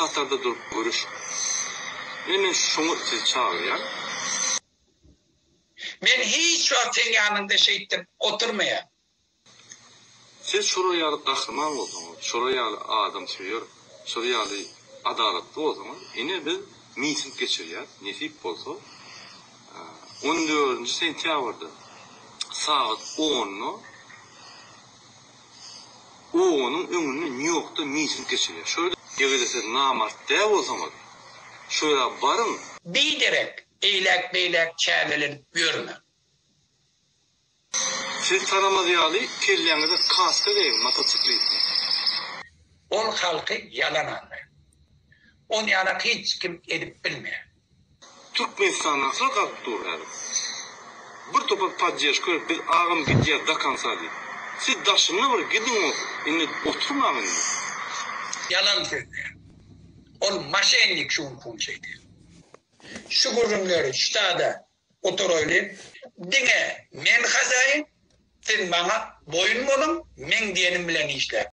hatarda durup görüş. Hemen şunu siz çağırıyor. Men hiç vaktin yanında şeydim oturmaya. Siz şuraya kahraman olsanız, şuraya adam seviyor, şuraya adaletli olsanız, yine biz miting geçiriyor, nesip olsa. 14. sentyabrda saat 10'nu onun önünde New York'ta miting geçiriyor. Şöyle gelirse namart dev olsanız, şöyle barın. Bilerek, eylek çevrelenip yürüme. Siz tanımadıyalı kellenize kaska değil, motosiklet. Ol halkı yalan anlar. Onu yana hiç kim edip bilmiyor. Türkmenistan'dan sonra kalkıp dururlar. Bir topak padjeş görüp bir ağım gidiyor da kansa değil. Siz daşımına var gidin o. Şimdi oturmayın. Yalan söylüyor. Ol maşenlik şun kumşeydi. Şu görünleri ştada oturoylu. Dine men hazayın. Sen bana boyun olun. Men diyenim bilen işler.